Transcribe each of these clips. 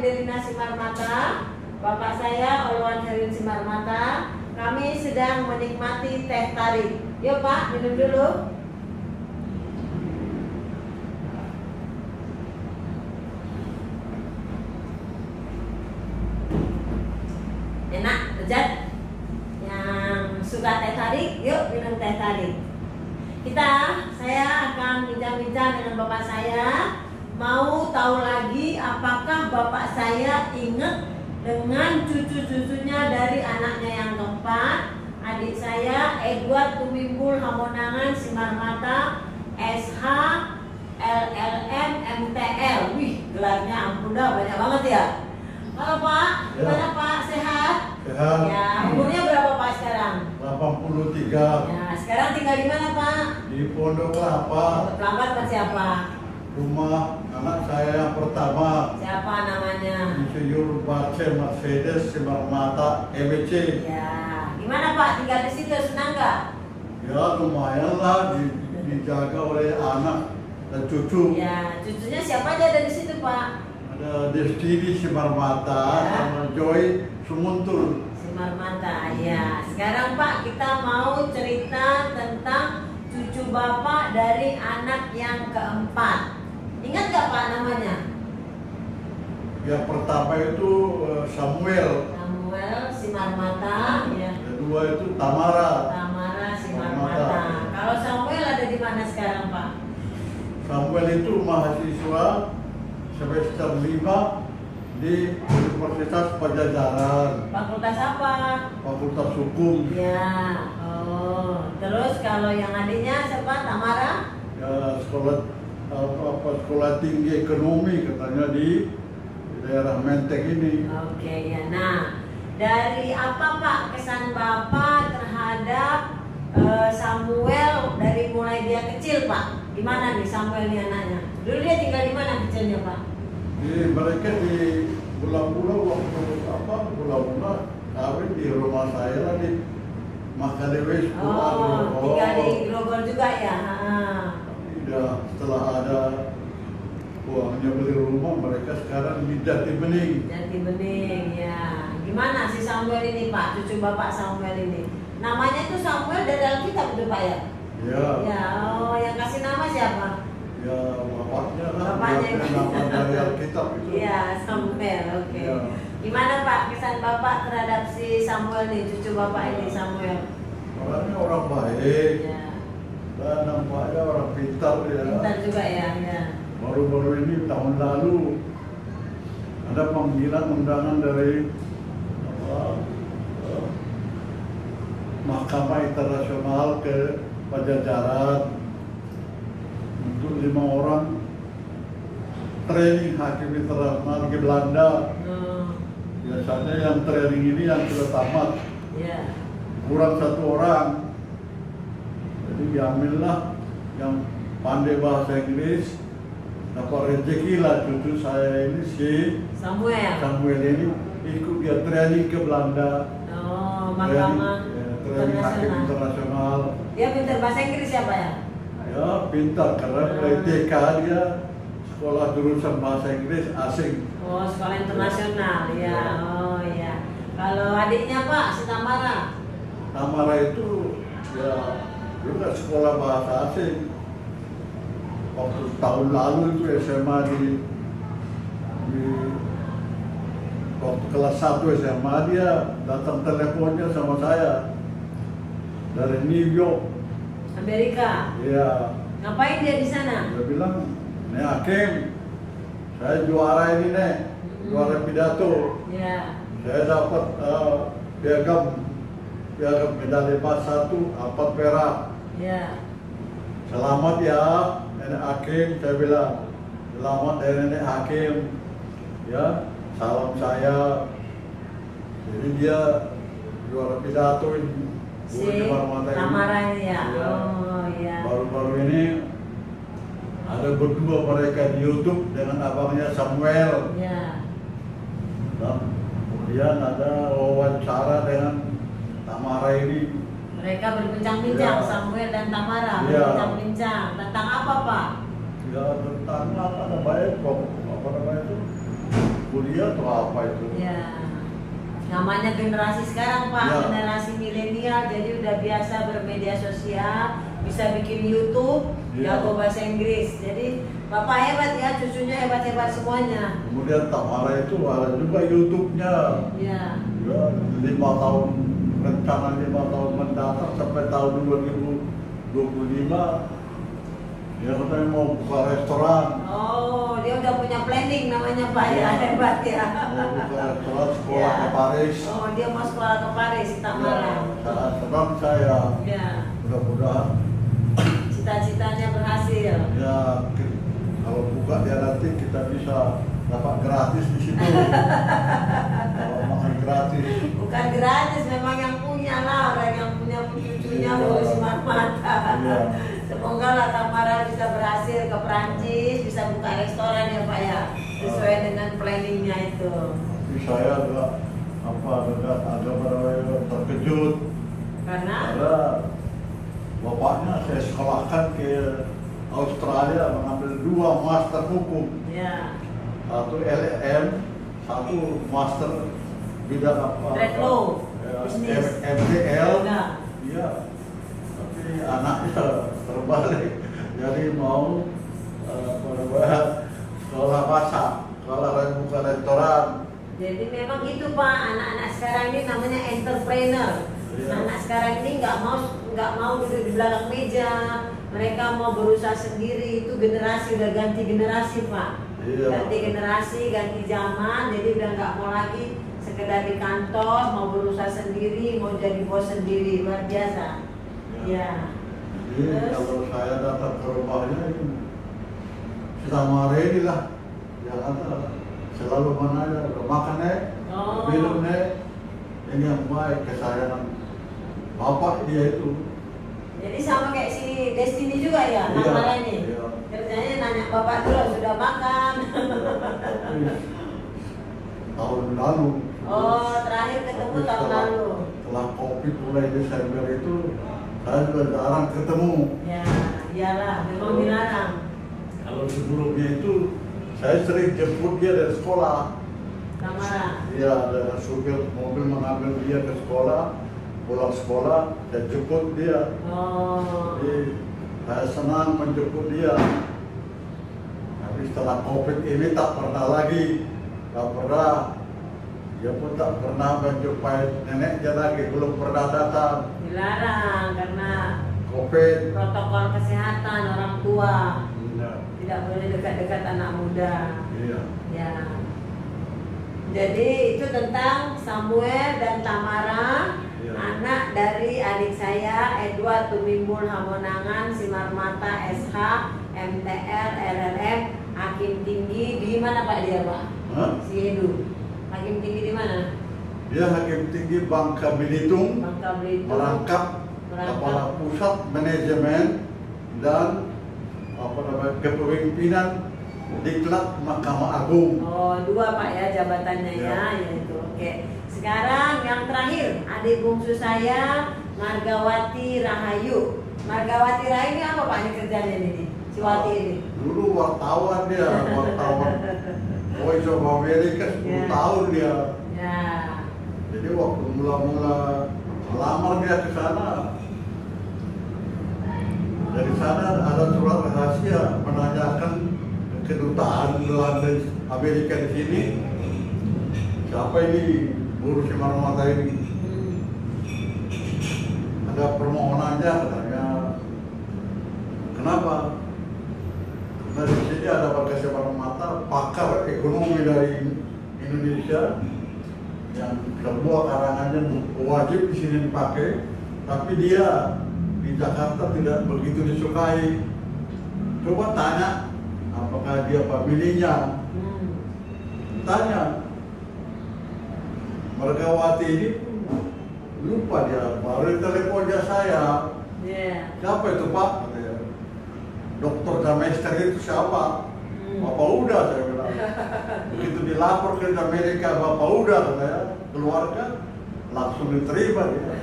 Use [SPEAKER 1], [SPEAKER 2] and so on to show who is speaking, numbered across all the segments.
[SPEAKER 1] Adelina Simarmata, bapak saya Olwan Herin Simarmata. Kami sedang menikmati teh tarik. Yuk Pak, minum dulu. Enak, lezat. Yang suka teh tarik, yuk minum teh tarik. Saya akan bincang-bincang dengan bapak saya. Mau tahu lagi apakah bapak saya ingat dengan cucu-cucunya dari anaknya yang keempat, adik saya Edward Tumimbul Hamonangan Simarmata, SH, LLM, MTL. Wih, gelarnya ampun dah, banyak banget ya. Halo Pak, gimana Pak? Sehat?
[SPEAKER 2] Sehat.
[SPEAKER 1] Ya, umurnya berapa Pak sekarang?
[SPEAKER 2] 83.
[SPEAKER 1] Ya, sekarang tinggal di mana Pak?
[SPEAKER 2] Di Pondok Kelapa.
[SPEAKER 1] Pondok Kelapa tempat siapa?
[SPEAKER 2] Rumah anak saya yang pertama.
[SPEAKER 1] Siapa namanya?
[SPEAKER 2] Insinyur Barce Mercedes Simarmata, MBC.
[SPEAKER 1] Ya, gimana Pak tinggal di situ, senang nggak?
[SPEAKER 2] Ya lumayan lah, dijaga oleh anak dan cucu.
[SPEAKER 1] Ya, cucunya siapa aja ada di situ Pak?
[SPEAKER 2] Ada Destiny Simarmata sama Joy Sumuntul.
[SPEAKER 1] Simarmata, ya. Sekarang Pak kita mau cerita tentang cucu Bapak dari anak yang keempat. Ingat nggak Pak namanya?
[SPEAKER 2] Yang pertama itu Samuel.
[SPEAKER 1] Samuel Simarmata, ya.
[SPEAKER 2] Kedua itu Tamara.
[SPEAKER 1] Tamara Simarmata. Kalau Samuel ada di mana sekarang Pak?
[SPEAKER 2] Samuel itu mahasiswa semester 5 di Universitas Pajajaran.
[SPEAKER 1] Fakultas apa?
[SPEAKER 2] Fakultas Hukum.
[SPEAKER 1] Ya. Oh, terus kalau yang adiknya siapa? Tamara?
[SPEAKER 2] Ya, sekolah tinggi ekonomi katanya di daerah Menteng ini.
[SPEAKER 1] Oke ya. Nah, dari apa Pak kesan Bapak terhadap Samuel dari mulai dia kecil Pak? Gimana nih Samuel nih anaknya? Dulu dia tinggal di mana kecilnya Pak?
[SPEAKER 2] Mereka di bulan-bulan waktu bulan-bulan kawin di rumah saya lah di Makalewes.
[SPEAKER 1] Tinggal di Grogol juga ya?
[SPEAKER 2] Tidak, setelah ada uangnya beli rumah, mereka sekarang di Jati Bening.
[SPEAKER 1] Jati Bening, ya. Gimana si Samuel ini Pak, cucu Bapak Samuel ini? Namanya itu Samuel dari Alkitab itu Pak ya?
[SPEAKER 2] Ya.
[SPEAKER 1] Ya, oh yang kasih nama siapa?
[SPEAKER 2] Ya, bapaknya lah.
[SPEAKER 1] Bapaknya
[SPEAKER 2] Dia nama dari Alkitab itu.
[SPEAKER 1] Iya, Samuel, oke.
[SPEAKER 2] Ya.
[SPEAKER 1] Gimana Pak kesan Bapak terhadap si Samuel nih, cucu Bapak ini Samuel?
[SPEAKER 2] Orangnya orang baik.
[SPEAKER 1] Ya.
[SPEAKER 2] Dan nampaknya orang pintar ya.
[SPEAKER 1] Pintar juga ya, ya.
[SPEAKER 2] Baru-baru ini tahun lalu ada panggilan undangan dari Mahkamah Internasional ke Pajajaran untuk 5 orang training hakim internasional ke Belanda. Biasanya yang training ini yang sudah tamat, kurang 1 orang. Jadi diambillah yang pandai bahasa Inggris, dapat rezeki lah cucu saya ini si Samuel ini ikut dia training ke Belanda.
[SPEAKER 1] Oh, Mahkamah
[SPEAKER 2] training hakim internasional.
[SPEAKER 1] Dia pintar bahasa Inggris siapa ya?
[SPEAKER 2] Ya pintar karena dari TK dia sekolah jurusan bahasa Inggris asing.
[SPEAKER 1] Oh, sekolah internasional ya. Oh ya. Kalau adiknya Pak, si Tamara?
[SPEAKER 2] Tamara itu ya juga sekolah bahasa asing. Waktu tahun lalu itu SMA di waktu kelas 1 SMA dia datang teleponnya sama saya dari New York,
[SPEAKER 1] Amerika.
[SPEAKER 2] Iya.
[SPEAKER 1] Ngapain dia di sana?
[SPEAKER 2] Dia bilang, "Nek Hakim, saya juara ini nek, juara pidato.
[SPEAKER 1] Ya.
[SPEAKER 2] Saya dapat piagam medali emas 1, 4 perak.
[SPEAKER 1] Ya.
[SPEAKER 2] Selamat ya, Nenek Hakim," saya bilang. "Selamat ya Nenek Hakim. Ya, salam saya." Jadi dia juara pidato ini.
[SPEAKER 1] Si Tamara ini ya.
[SPEAKER 2] Ya.
[SPEAKER 1] Oh iya.
[SPEAKER 2] Baru-baru ini ada berdua mereka di YouTube dengan abangnya Samuel.
[SPEAKER 1] Ya.
[SPEAKER 2] Dan kemudian ada wawancara dengan Tamara ini.
[SPEAKER 1] Mereka berbincang-bincang,
[SPEAKER 2] Ya.
[SPEAKER 1] Samuel dan Tamara
[SPEAKER 2] Ya.
[SPEAKER 1] berbincang-bincang tentang apa Pak?
[SPEAKER 2] Ya tentang apa namanya itu kuliah atau apa itu.
[SPEAKER 1] Ya. Namanya generasi sekarang Pak,
[SPEAKER 2] Ya.
[SPEAKER 1] generasi milenial, jadi udah biasa bermedia sosial, bisa bikin YouTube,
[SPEAKER 2] Ya.
[SPEAKER 1] jago bahasa Inggris. Jadi Bapak hebat ya, cucunya hebat-hebat semuanya.
[SPEAKER 2] Kemudian Tamara itu ada juga YouTube-nya.
[SPEAKER 1] Ya.
[SPEAKER 2] Ya, 5 tahun, rencana 5 tahun mendatang sampai tahun 2025 dia katanya mau buka restoran.
[SPEAKER 1] Oh, dia udah punya planning namanya Pak ya,
[SPEAKER 2] Ya.
[SPEAKER 1] hebat ya.
[SPEAKER 2] Mau buka restoran, sekolah
[SPEAKER 1] Ya.
[SPEAKER 2] ke Paris.
[SPEAKER 1] Oh, dia mau sekolah ke Paris, Tamara.
[SPEAKER 2] Sangat senang saya.
[SPEAKER 1] Ya.
[SPEAKER 2] Mudah-mudahan
[SPEAKER 1] Cita-citanya berhasil.
[SPEAKER 2] ya kalau buka dia nanti kita bisa dapat gratis di situ. Kalau makan gratis.
[SPEAKER 1] Bukan gratis, memang yang punya lah, orang yang punya cucunya
[SPEAKER 2] Iya.
[SPEAKER 1] mau smart mata.
[SPEAKER 2] Iya.
[SPEAKER 1] Semoga lah Tamara bisa berhasil ke Perancis, bisa buka restoran ya Pak ya, sesuai dengan planningnya itu.
[SPEAKER 2] Tapi saya agak terkejut
[SPEAKER 1] Karena
[SPEAKER 2] karena bapaknya saya sekolahkan ke Australia mengambil 2 master hukum,
[SPEAKER 1] ya,
[SPEAKER 2] satu LLM, satu master bidang apa?
[SPEAKER 1] trade law,
[SPEAKER 2] Ya,
[SPEAKER 1] bisnis.
[SPEAKER 2] MBL.
[SPEAKER 1] Enggak.
[SPEAKER 2] Iya. Tapi anaknya terbalik, jadi mau sekolah masak, sekolah buka restoran.
[SPEAKER 1] Jadi memang itu Pak, anak-anak sekarang ini namanya entrepreneur.
[SPEAKER 2] Iya.
[SPEAKER 1] Anak sekarang ini nggak mau duduk di belakang meja, mereka mau berusaha sendiri. Itu generasi udah ganti generasi Pak.
[SPEAKER 2] Iya.
[SPEAKER 1] Ganti generasi, ganti zaman, jadi udah nggak mau lagi sekedar di kantor, mau berusaha sendiri, mau jadi bos sendiri, luar biasa. Ya.
[SPEAKER 2] Jadi
[SPEAKER 1] Terus?
[SPEAKER 2] kalau saya datang ke rumahnya ini sama ini lah, yang ada selalu menanya, "Udah makan nek,
[SPEAKER 1] Oh.
[SPEAKER 2] minum nek, ini yang baik kesayangan bapak dia itu."
[SPEAKER 1] Jadi sama kayak si Destiny juga ya,
[SPEAKER 2] Iya,
[SPEAKER 1] Tamara ini.
[SPEAKER 2] iya.
[SPEAKER 1] Kerjanya nanya bapak dulu sudah makan.
[SPEAKER 2] Tahun lalu.
[SPEAKER 1] Oh, terakhir ketemu
[SPEAKER 2] Tapi
[SPEAKER 1] tahun lalu.
[SPEAKER 2] Setelah COVID mulai Desember itu, saya juga jarang ketemu.
[SPEAKER 1] Ya, iyalah, memang dilarang.
[SPEAKER 2] Kalau sebelumnya itu, saya sering jemput dia dari sekolah.
[SPEAKER 1] Tamara.
[SPEAKER 2] Iya, ada supir mobil mengambil dia ke sekolah, pulang sekolah, saya jemput dia.
[SPEAKER 1] Oh.
[SPEAKER 2] Jadi, saya senang menjemput dia. Tapi setelah COVID ini tak pernah lagi, tak pernah. Dia pun tak pernah menjumpai neneknya lagi, belum pernah datang.
[SPEAKER 1] Dilarang karena
[SPEAKER 2] COVID.
[SPEAKER 1] protokol kesehatan orang tua.
[SPEAKER 2] Iya.
[SPEAKER 1] Tidak boleh dekat-dekat anak muda.
[SPEAKER 2] Iya.
[SPEAKER 1] Ya. Jadi itu tentang Samuel dan Tamara,
[SPEAKER 2] Iya.
[SPEAKER 1] anak dari adik saya Edward Tumimbul Hamonangan, Simarmata SH, MTL, LLM, Hakim Tinggi di mana Pak dia Pak?
[SPEAKER 2] Hah?
[SPEAKER 1] Si Edu. Hakim Tinggi di mana?
[SPEAKER 2] Dia Hakim Tinggi Bangka Belitung,
[SPEAKER 1] Bangka Belitung.
[SPEAKER 2] merangkap Kepala Pusat Manajemen dan kepemimpinan Diklat Mahkamah Agung.
[SPEAKER 1] Oh, 2 Pak ya jabatannya ya, yaitu. Oke. Sekarang yang terakhir, adik bungsu saya Margawati Rahayu. Margawati Rahayu ini apa Pak ini kerjanya ini? Si Wati ini.
[SPEAKER 2] Dulu wartawan dia, wartawan Voice of America 10
[SPEAKER 1] Ya.
[SPEAKER 2] tahun dia.
[SPEAKER 1] Ya.
[SPEAKER 2] Jadi waktu mula-mula melamar dia ke sana, dari sana ada surat rahasia menanyakan kedutaan Belanda Amerika di sini, siapa ini buruh Simarmata ini? Ada permohonannya katanya. Kenapa? Karena di sini ada warga Simarmata, pakar ekonomi dari Indonesia yang semua karangannya wajib di sini dipakai, tapi dia di Jakarta tidak begitu disukai. Coba tanya, apakah dia familinya? Tanya. Margawati ini lupa dia, baru teleponnya saya.
[SPEAKER 1] Yeah.
[SPEAKER 2] Siapa itu Pak? Katanya. Dokter Damester itu siapa? Bapak Uda, saya bilang. Begitu dilapor ke Amerika, Bapak Uda, katanya, keluarga langsung diterima dia.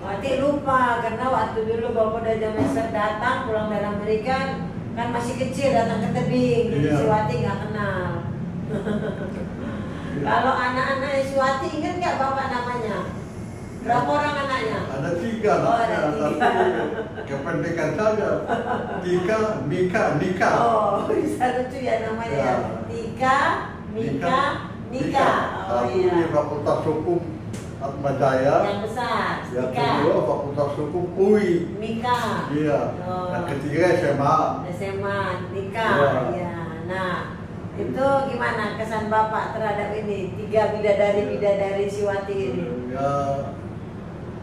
[SPEAKER 1] Wati lupa karena waktu dulu Bapak Uda Damester datang pulang dari Amerika kan masih kecil datang ke tebing, jadi
[SPEAKER 2] Iya.
[SPEAKER 1] si Wati nggak kenal. Kalau anak-anak Suwati ingat nggak bapak namanya? Berapa orang anaknya?
[SPEAKER 2] Ada 3
[SPEAKER 1] ada 3.
[SPEAKER 2] tapi kependekan saja. Tika, Mika, Nika.
[SPEAKER 1] Oh, bisa lucu ya namanya ya. Tika, Mika, Nika. Oh
[SPEAKER 2] Satu
[SPEAKER 1] iya.
[SPEAKER 2] di Fakultas Hukum Atmajaya.
[SPEAKER 1] Yang besar.
[SPEAKER 2] Yang
[SPEAKER 1] Tika.
[SPEAKER 2] kedua Fakultas Hukum UI.
[SPEAKER 1] Mika.
[SPEAKER 2] Iya.
[SPEAKER 1] Oh.
[SPEAKER 2] Yang ketiga SMA.
[SPEAKER 1] SMA, Nika.
[SPEAKER 2] Iya.
[SPEAKER 1] Ya. Nah, itu gimana kesan bapak terhadap ini 3 bidadari Suwati ini?
[SPEAKER 2] Ya,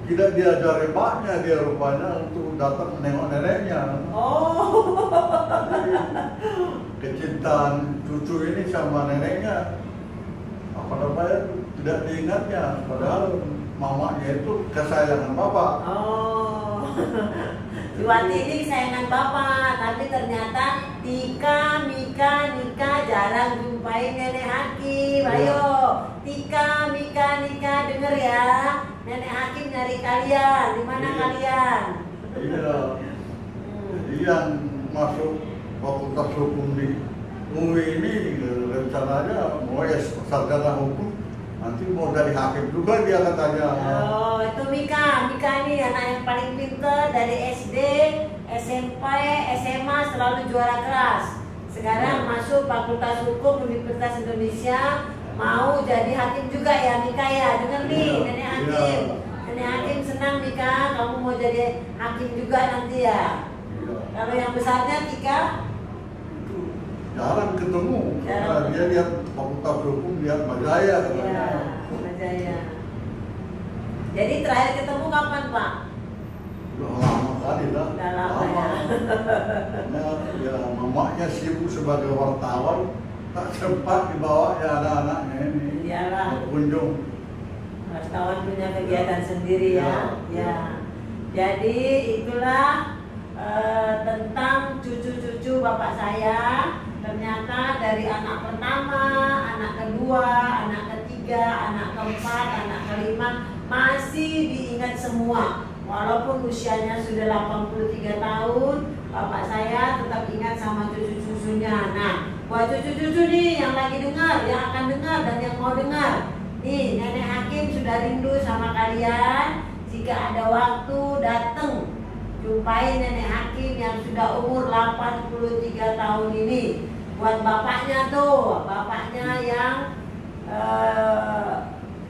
[SPEAKER 2] tidak diajari maknya dia rupanya untuk datang menengok neneknya.
[SPEAKER 1] Oh.
[SPEAKER 2] Jadi, kecintaan cucu ini sama neneknya apa namanya tidak diingatnya, padahal mamanya itu kesayangan bapak.
[SPEAKER 1] Oh. Suwati ini kesayangan bapak, tapi ternyata Tika, Mika, Nika jarang jumpain nenek Hakim. Ayo, Tika, Mika, Nika denger ya. Nenek Hakim nyari kalian. Di mana
[SPEAKER 2] Iya.
[SPEAKER 1] kalian?
[SPEAKER 2] Iya. Jadi yang masuk Fakultas Hukum di UI ini rencananya mau sarjana hukum, nanti mau dari hakim juga dia katanya.
[SPEAKER 1] Oh, itu Mika. Mika ini anak yang paling pintar dari SD, SMP, SMA selalu juara kelas. Sekarang masuk Fakultas Hukum Universitas Indonesia, mau jadi hakim juga ya Mika ya. Dengar nih,
[SPEAKER 2] Iya,
[SPEAKER 1] Nenek Hakim. Nenek Hakim senang Mika, kamu mau jadi hakim juga nanti ya.
[SPEAKER 2] Iya.
[SPEAKER 1] Kalau yang besarnya Tika,
[SPEAKER 2] Itu jarang ketemu.
[SPEAKER 1] Jarang.
[SPEAKER 2] Karena dia lihat Fakultas Hukum lihat Majaya katanya.
[SPEAKER 1] ya, Majaya. Jadi terakhir ketemu kapan Pak?
[SPEAKER 2] Udah lama kali lah.
[SPEAKER 1] Udah lama ya.
[SPEAKER 2] Karena ya mamanya sibuk sebagai wartawan, tak sempat dibawa ya anak-anaknya ini.
[SPEAKER 1] Iyalah.
[SPEAKER 2] Berkunjung.
[SPEAKER 1] Wartawan punya kegiatan sendiri ya. Ya. Jadi itulah tentang cucu-cucu bapak saya. Ternyata dari anak pertama, anak kedua, anak ketiga, anak keempat, anak kelima masih diingat semua. Walaupun usianya sudah 83 tahun, bapak saya tetap ingat sama cucu-cucunya. Nah, buat cucu-cucu nih yang lagi dengar, yang akan dengar dan yang mau dengar. Nih, Nenek Hakim sudah rindu sama kalian. Jika ada waktu, datang jumpai Nenek Hakim yang sudah umur 83 tahun ini. Buat bapaknya tuh, bapaknya yang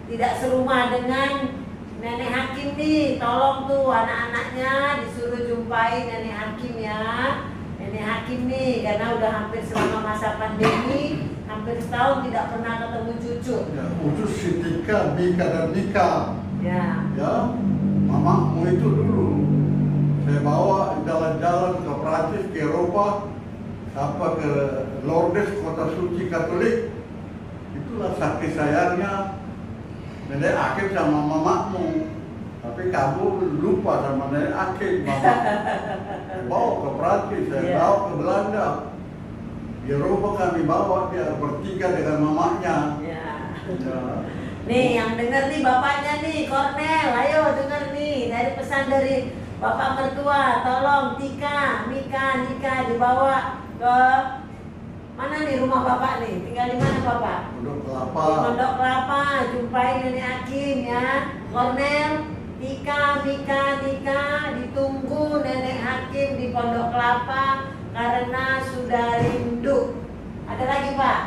[SPEAKER 1] tidak serumah dengan Nenek Hakim nih, tolong tuh anak-anaknya disuruh jumpai Nenek Hakim ya. Nenek Hakim nih, karena udah hampir selama masa pandemi, hampir setahun tidak pernah ketemu cucu.
[SPEAKER 2] Ya, khusus si Tika, Mika dan Nika.
[SPEAKER 1] Ya.
[SPEAKER 2] Ya, mamamu itu dulu saya bawa jalan-jalan ke Prancis, ke Eropa, sampai ke Lourdes, kota suci Katolik. Itulah saking sayangnya Nenek Hakim sama mamamu. Tapi kamu lupa sama Nenek Hakim, mama. Saya bawa ke Prancis, saya bawa ke Belanda. Di Eropa kami bawa dia bertiga dengan mamanya.
[SPEAKER 1] Ya.
[SPEAKER 2] Ya.
[SPEAKER 1] Nih yang denger nih bapaknya nih, Kornel, ayo denger nih dari pesan dari bapak mertua, tolong Tika, Mika, Nika dibawa ke mana nih rumah bapak nih? Tinggal di mana bapak?
[SPEAKER 2] Pondok Kelapa.
[SPEAKER 1] Di Pondok Kelapa, jumpai Nenek Hakim ya. Kornel, Tika, Mika, Nika ditunggu Nenek Hakim di Pondok Kelapa karena sudah rindu. Ada lagi Pak?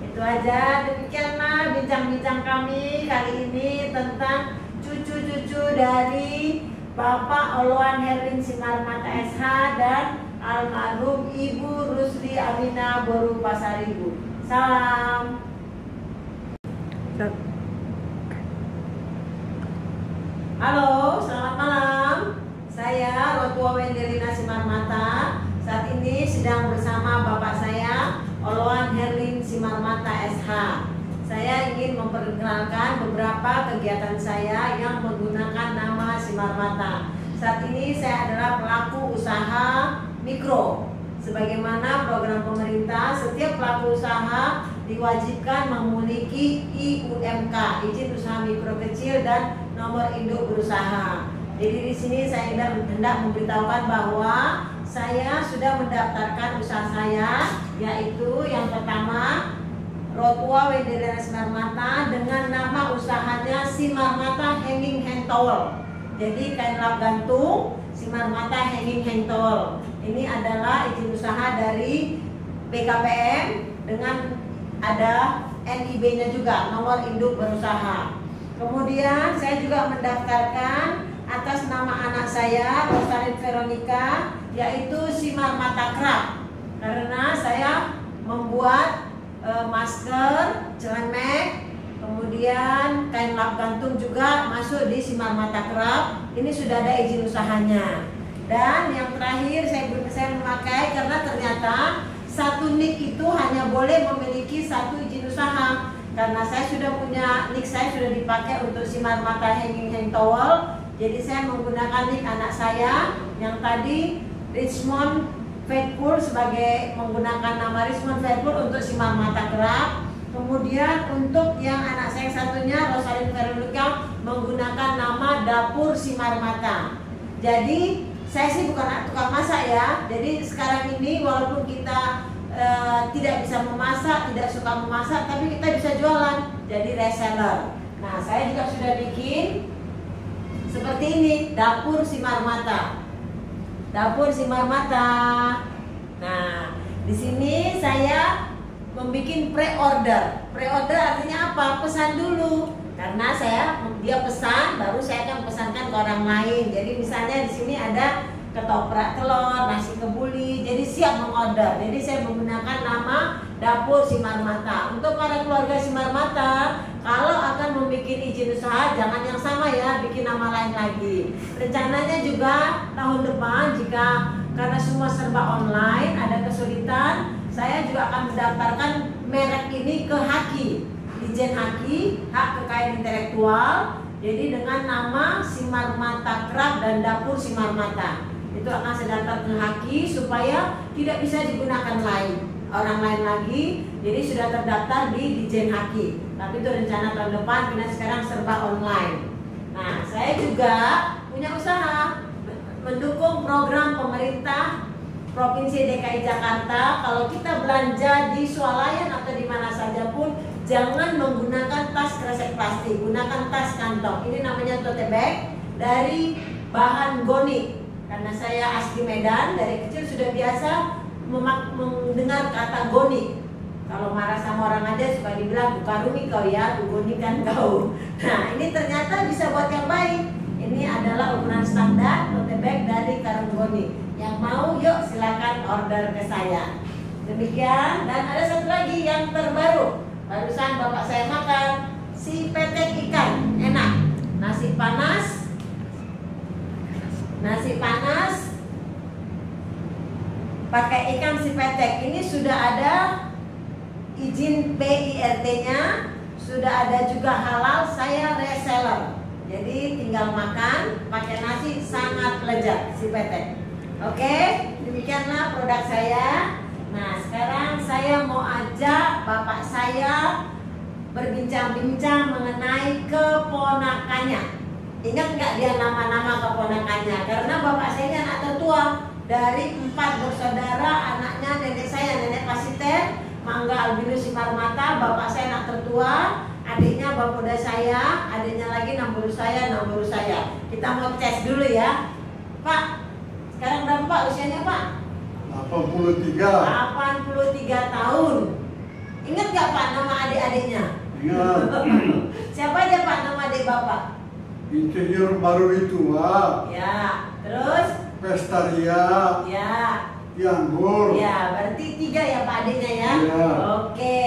[SPEAKER 1] Itu aja, demikianlah bincang-bincang kami kali ini tentang cucu-cucu dari Bapak Oloan Herlin Simarmata SH dan almarhum Ibu Rusli Aminah Boru Pasaribu. Salam. Halo, selamat malam. Saya Rotua Wendelina Simarmata. Saat ini sedang bersama bapak saya Oloan Herlin Simarmata SH. Saya ingin memperkenalkan beberapa kegiatan saya yang menggunakan nama Simarmata. Saat ini saya adalah pelaku usaha mikro. Sebagaimana program pemerintah, setiap pelaku usaha diwajibkan memiliki IUMK, izin usaha mikro kecil dan nomor induk berusaha. Jadi di sini saya hendak memberitahukan bahwa saya sudah mendaftarkan usaha saya, yaitu yang pertama Rotua Wendelera Simarmata dengan nama usahanya Simarmata Hanging Hand Towel. Jadi kain lap gantung Simarmata Hanging Hand Towel. Ini adalah izin usaha dari BKPM dengan ada NIB-nya juga, nomor induk berusaha. Kemudian saya juga mendaftarkan atas nama anak saya Rosalyn Veronica, yaitu Simarmata Craft, karena saya membuat masker, celemek, kemudian kain lap gantung juga masuk di Simarmata Craft. Ini sudah ada izin usahanya. Dan yang terakhir saya memakai karena ternyata satu nik itu hanya boleh memiliki satu izin usaha. Karena saya sudah punya nik, saya sudah dipakai untuk Simarmata Hanging Hand Towel. Jadi saya menggunakan nik anak saya yang tadi Richmond Faithful sebagai menggunakan nama Richmond Faithful untuk Simarmata Craft. Kemudian untuk yang anak saya satunya Rosalyn Veronica menggunakan nama Dapur Simarmata. Jadi saya sih bukan tukang masak ya. Jadi sekarang ini walaupun kita tidak bisa memasak, tidak suka memasak, tapi kita bisa jualan, jadi reseller. Nah, saya juga sudah bikin seperti ini, Dapur Simarmata. Dapur Simarmata. Nah, di sini saya membuat pre-order. Pre-order artinya apa? Pesan dulu. Karena dia pesan, baru saya akan pesankan ke orang lain. Jadi misalnya di sini ada ketoprak telur, nasi kebuli, jadi siap mengorder. Jadi saya menggunakan nama Dapur Simarmata. Untuk para keluarga Simarmata, kalau akan membuat izin usaha jangan yang sama ya, bikin nama lain lagi. Rencananya juga tahun depan jika karena semua serba online ada kesulitan, saya juga akan mendaftarkan merek ini ke HAKI, Dijen HAKI, Hak Kekayaan Intelektual. Jadi dengan nama Simarmata Craft dan Dapur Simarmata. Itu akan saya daftar ke HAKI supaya tidak bisa digunakan orang lain lagi. Jadi sudah terdaftar di Dijen HAKI. Tapi itu rencana tahun depan karena sekarang serba online. Nah, saya juga punya usaha mendukung program pemerintah Provinsi DKI Jakarta. Kalau kita belanja di swalayan atau di mana saja pun, jangan menggunakan tas kresek plastik, gunakan tas kantong. Ini namanya tote bag dari bahan goni. Karena saya asli Medan, dari kecil sudah biasa mendengar kata goni. Kalau marah sama orang aja suka dibilang bukan rumi kau ya, goni kan kau. Nah, ini ternyata bisa buat yang baik. Ini adalah ukuran standar tote bag dari karung goni. Yang mau yuk silakan order ke saya. Demikian, dan ada satu lagi yang terbaru. Barusan bapak saya makan, si petek ikan, enak. Nasi panas pakai ikan si petek. Ini sudah ada izin PIRT-nya, sudah ada juga halal, saya reseller. Jadi tinggal makan pakai nasi, sangat lezat si petek. Oke, demikianlah produk saya. Nah, sekarang saya mau ajak bapak saya berbincang-bincang mengenai keponakannya. Ingat nggak dia nama-nama keponakannya? Karena bapak saya ini anak tertua dari 4 bersaudara, anaknya nenek saya, nenek Pasiter, Mangga Albinus Simarmata, bapak saya anak tertua, adiknya bapuda saya, adiknya lagi namburu saya. Kita mau tes dulu ya, Pak. Sekarang berapa Pak usianya Pak? 83 tahun. Ingat nggak Pak nama adik-adiknya?
[SPEAKER 2] Ingat.
[SPEAKER 1] Siapa aja Pak nama adik bapak?
[SPEAKER 2] Insinyur baru itu, Pak.
[SPEAKER 1] Ya, terus?
[SPEAKER 2] Pestaria.
[SPEAKER 1] Ya.
[SPEAKER 2] Tianggur.
[SPEAKER 1] Ya, berarti 3 ya Pak adiknya ya?
[SPEAKER 2] Ya.
[SPEAKER 1] Oke,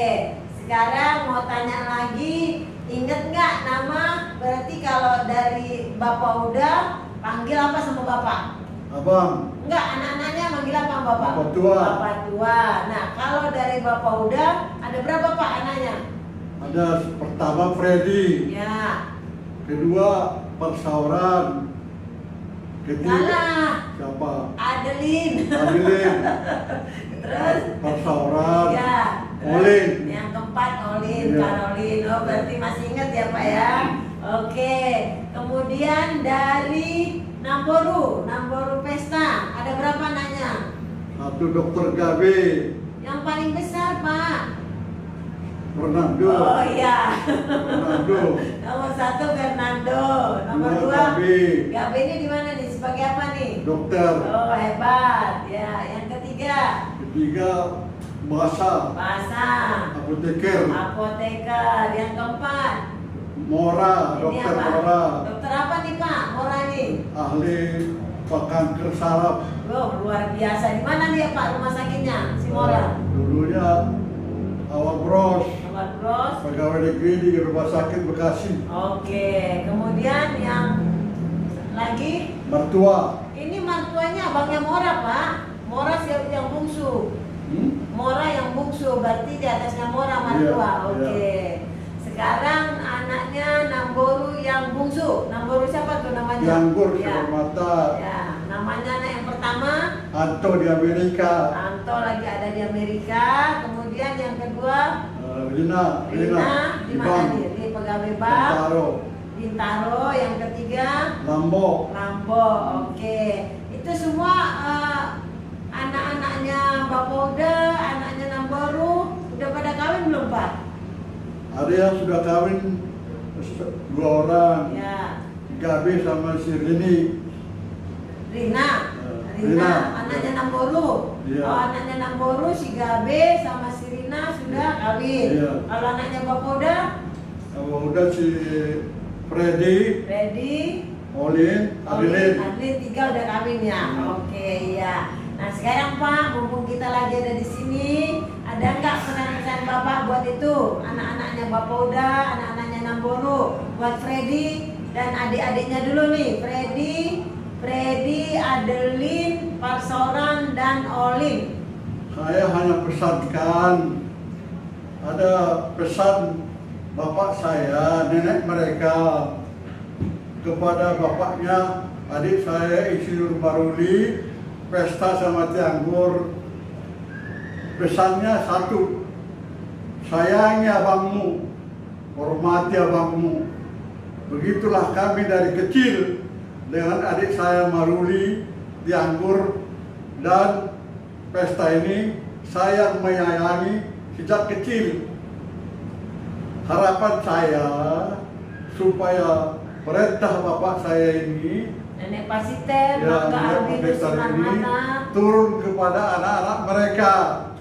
[SPEAKER 1] sekarang mau tanya lagi, inget nggak nama? Berarti kalau dari Bapak udah, panggil apa sama Bapak?
[SPEAKER 2] Abang.
[SPEAKER 1] Enggak, anak-anaknya manggil apa sama Bapak?
[SPEAKER 2] Bapak tua.
[SPEAKER 1] Bapak tua. Nah, kalau dari Bapak udah, ada berapa Pak anaknya?
[SPEAKER 2] Ada pertama Freddy.
[SPEAKER 1] Ya.
[SPEAKER 2] Kedua Persauran. Ketiga
[SPEAKER 1] Salah.
[SPEAKER 2] siapa?
[SPEAKER 1] Adeline. Terus?
[SPEAKER 2] Persauran.
[SPEAKER 1] Ya.
[SPEAKER 2] Olin.
[SPEAKER 1] Yang keempat Olin,
[SPEAKER 2] Ya.
[SPEAKER 1] Karolin. Oh, berarti masih ingat ya Pak ya? Oke. Kemudian dari Namboru Pesta, ada berapa anaknya?
[SPEAKER 2] Satu Dokter Gabe.
[SPEAKER 1] Yang paling besar Pak.
[SPEAKER 2] Fernando.
[SPEAKER 1] Oh iya.
[SPEAKER 2] Fernando.
[SPEAKER 1] Nomor 1 Fernando. Nomor 2
[SPEAKER 2] Gabe.
[SPEAKER 1] Gabe ini di mana nih? Sebagai apa nih?
[SPEAKER 2] Dokter.
[SPEAKER 1] Oh hebat. Ya, yang ketiga.
[SPEAKER 2] Ketiga Bahasa.
[SPEAKER 1] Bahasa.
[SPEAKER 2] Apoteker.
[SPEAKER 1] Apoteker. Yang keempat.
[SPEAKER 2] Mora.
[SPEAKER 1] Ini
[SPEAKER 2] Dokter
[SPEAKER 1] apa?
[SPEAKER 2] Mora.
[SPEAKER 1] Dokter apa nih Pak? Mora nih.
[SPEAKER 2] Ahli kanker saraf.
[SPEAKER 1] Loh, luar biasa. Di mana dia Pak rumah sakitnya? Si Mora.
[SPEAKER 2] Dulunya awal bros.
[SPEAKER 1] Nomor Bros.
[SPEAKER 2] Pegawai negeri di Rumah Sakit Bekasi.
[SPEAKER 1] Oke. Kemudian yang lagi.
[SPEAKER 2] Mertua.
[SPEAKER 1] Ini mertuanya abangnya Mora Pak. Mora siapa yang bungsu? Mora yang bungsu, berarti di atasnya Mora mertua.
[SPEAKER 2] Iya,
[SPEAKER 1] Oke. Sekarang anaknya Namboru yang bungsu. Namboru siapa tuh namanya?
[SPEAKER 2] Dianggur
[SPEAKER 1] Ya.
[SPEAKER 2] mata.
[SPEAKER 1] Ya, namanya anak yang pertama
[SPEAKER 2] Anto di Amerika.
[SPEAKER 1] Anto lagi ada di Amerika. Kemudian yang kedua
[SPEAKER 2] Rina
[SPEAKER 1] di mana nih? Di pegawai bank.
[SPEAKER 2] Taro.
[SPEAKER 1] Bintaro. Yang ketiga
[SPEAKER 2] Lambo.
[SPEAKER 1] Lambo. Oke. Itu semua anak-anaknya Bapolda, anaknya Namboru udah pada kawin belum Pak?
[SPEAKER 2] Ada yang sudah kawin 2 orang.
[SPEAKER 1] Ya.
[SPEAKER 2] Gabe sama si Rini.
[SPEAKER 1] Rina.
[SPEAKER 2] Rina.
[SPEAKER 1] Anaknya Namboru.
[SPEAKER 2] Iya.
[SPEAKER 1] Oh, anaknya Namboru si Gabe sama si Rina sudah kawin.
[SPEAKER 2] Iya.
[SPEAKER 1] Kalau anaknya Bapolda,
[SPEAKER 2] Udah si Freddy, Olin, Adeline.
[SPEAKER 1] Adlin 3 udah kawin ya. Oke, iya. Nah sekarang Pak, mumpung kita lagi ada di sini, ada nggak pesan-pesan Bapak buat itu anak-anaknya Bapolda, anak-anaknya Namboru, buat Freddy dan adik-adiknya dulu nih, Freddy, Adeline, Parsoran dan Olin.
[SPEAKER 2] Saya hanya pesankan, ada pesan bapak saya, nenek mereka kepada bapaknya, adik saya Insinyur Baruli, pesta sama Tianggur. Pesannya satu, sayangi abangmu, hormati abangmu. Begitulah kami dari kecil dengan adik saya Maruli, Tianggur, dan pesta ini saya menyayangi sejak kecil. Harapan saya supaya perintah bapak saya ini,
[SPEAKER 1] Nenek Pasiter,
[SPEAKER 2] ya,
[SPEAKER 1] Mangga
[SPEAKER 2] Nenek
[SPEAKER 1] Albinus
[SPEAKER 2] Pasiter ini
[SPEAKER 1] Sunarmata,
[SPEAKER 2] turun kepada anak-anak mereka.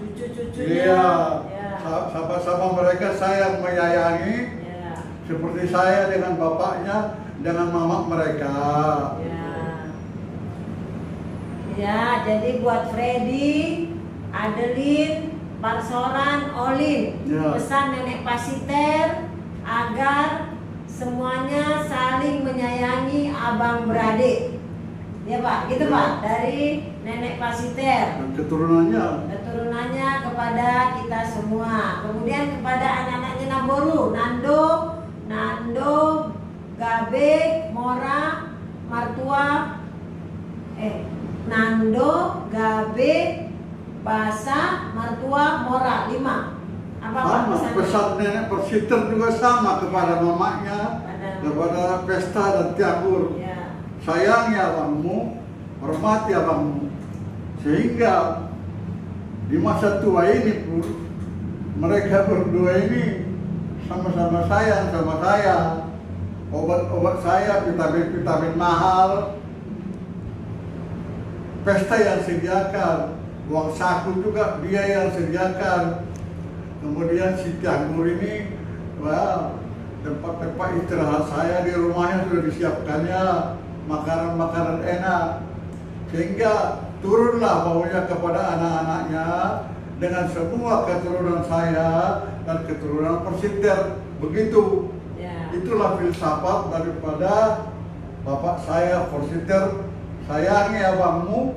[SPEAKER 1] cucu-cucunya.
[SPEAKER 2] Iya,
[SPEAKER 1] Ya.
[SPEAKER 2] sama-sama mereka sayang menyayangi,
[SPEAKER 1] Ya.
[SPEAKER 2] seperti saya dengan bapaknya, dengan mama mereka.
[SPEAKER 1] Ya. Ya, jadi buat Freddy, Adeline, Parsoran, Olin,
[SPEAKER 2] Ya.
[SPEAKER 1] pesan Nenek Pasiter agar semuanya saling menyayangi abang beradik. Ya Pak, gitu
[SPEAKER 2] Ya.
[SPEAKER 1] Pak, dari Nenek Pasiter.
[SPEAKER 2] Dan keturunannya,
[SPEAKER 1] Keturunannya kepada kita semua. Kemudian kepada anak-anaknya Namboru, Nando, Gabe, Mora, Martua, Nando, Gabe, Basa, Martua, Mora, 5. Apa Pak
[SPEAKER 2] sama
[SPEAKER 1] pesannya?
[SPEAKER 2] pesan nenek Persiter juga sama kepada mamanya, kepada pesta dan Tianggur.
[SPEAKER 1] Ya.
[SPEAKER 2] Sayangi abangmu, hormati abangmu, sehingga di masa tua ini pun mereka berdua ini sama-sama sayang sama saya. Obat-obat saya, vitamin-vitamin mahal, pesta yang sediakan, uang saku juga dia yang sediakan. Kemudian si Tianggur ini, wah, tempat-tempat istirahat saya di rumahnya sudah disiapkannya, makanan-makanan enak, sehingga turunlah baunya kepada anak-anaknya dengan semua keturunan saya dan keturunan Persiter. Begitu.
[SPEAKER 1] Ya.
[SPEAKER 2] Itulah filsafat daripada bapak saya Persiter. Sayangi abangmu,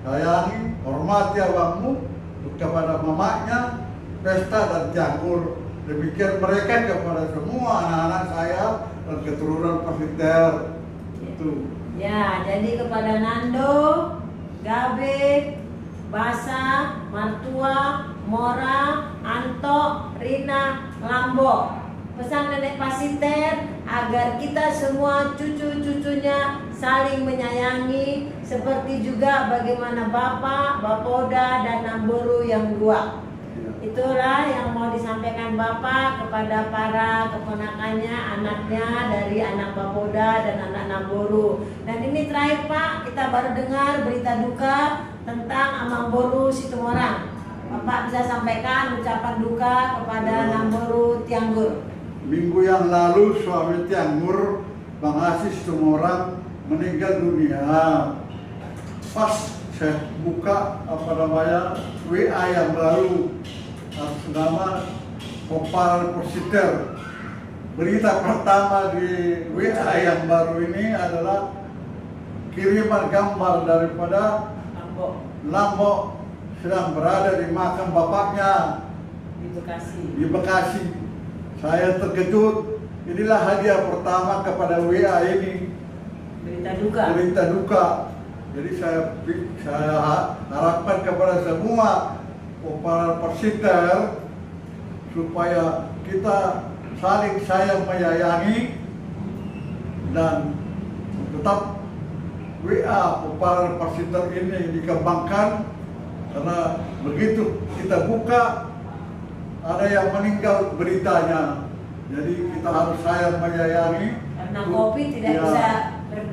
[SPEAKER 2] sayangi, hormati abangmu, kepada mamanya, pesta dan Tianggur. Demikian mereka kepada semua anak-anak saya dan keturunan Persiter. Itu.
[SPEAKER 1] Ya, jadi kepada Nando, Gabe, Basa, Martua, Mora, Anto, Rina, Lambo. Pesan Nenek Pasiter agar kita semua cucu-cucunya saling menyayangi, seperti juga bagaimana Bapak, Bapolda dan Namboru yang 2. itulah yang mau disampaikan Bapak kepada para keponakannya, anaknya dari anak Bapoda dan anak Namboru. Dan ini terakhir Pak, kita baru dengar berita duka tentang Amang Boru Situmorang. Bapak bisa sampaikan ucapan duka kepada Namboru Tianggur.
[SPEAKER 2] Minggu yang lalu suami Tianggur, Bang Asis Situmorang, meninggal dunia. Pas saya buka WA yang baru atas nama Kopal Persiter. Berita pertama di WA yang baru ini adalah kiriman gambar daripada Lambo sedang berada di makam bapaknya di Bekasi. Saya terkejut. Inilah hadiah pertama kepada WA ini. Berita duka. Jadi saya harapkan kepada semua Kopal Persiter supaya kita saling sayang menyayangi dan tetap WA Kopal Persiter ini dikembangkan, karena begitu kita buka ada yang meninggal beritanya. Jadi kita harus sayang menyayangi.
[SPEAKER 1] Karena kopi tidak bisa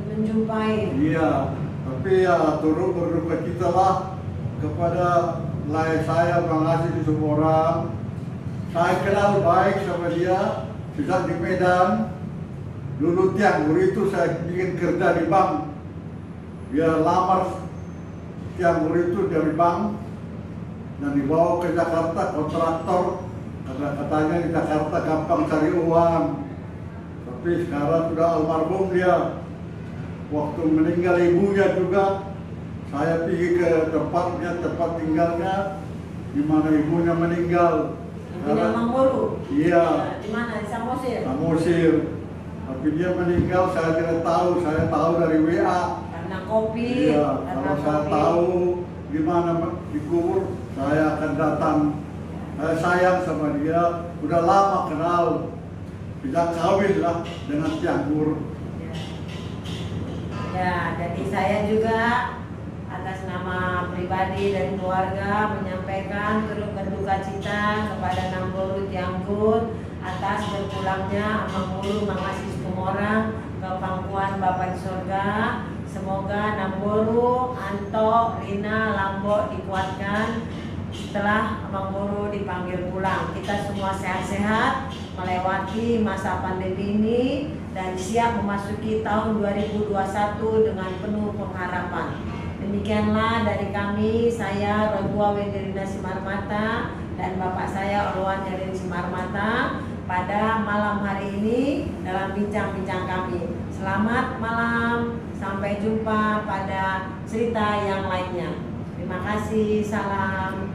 [SPEAKER 1] menjumpai.
[SPEAKER 2] Iya, tapi ya turut berduka cita lah kepada saya Bang Asis Situmorang. Saya kenal baik sama dia sejak di Medan. Dulu Tianggur itu saya bikin kerja di bank. Dia lamar Tianggur itu dari bank dan dibawa ke Jakarta kontraktor, karena katanya di Jakarta gampang cari uang. Tapi sekarang sudah almarhum dia. Waktu meninggal ibunya juga, saya pergi ke tempat tinggalnya di mana ibunya meninggal.
[SPEAKER 1] Ibunya Amang Boru?
[SPEAKER 2] Iya.
[SPEAKER 1] Di mana? Di Samosir?
[SPEAKER 2] Samosir. Tapi dia meninggal saya tidak tahu, saya tahu dari WA.
[SPEAKER 1] Karena kopi.
[SPEAKER 2] Iya, kalau saya tahu di mana dikubur, saya akan datang. Saya sayang sama dia, udah lama kenal. Tidak kawin lah dengan Tianggur.
[SPEAKER 1] Ya, jadi saya juga atas nama pribadi dan keluarga menyampaikan turut berduka cita kepada Namboru Tianggur atas berpulangnya Amang Boru Bang Asis Situmorang ke pangkuan Bapa di Surga. Semoga Namboru, Anto, Rina, Lambo dikuatkan setelah Amang Boru dipanggil pulang. Kita semua sehat-sehat melewati masa pandemi ini dan siap memasuki tahun 2021 dengan penuh pengharapan. Demikianlah dari kami, saya Rodua Wendirina Simarmata dan bapak saya Orwan Nyarin Simarmata pada malam hari ini dalam bincang-bincang kami. Selamat malam, sampai jumpa pada cerita yang lainnya. Terima kasih, salam.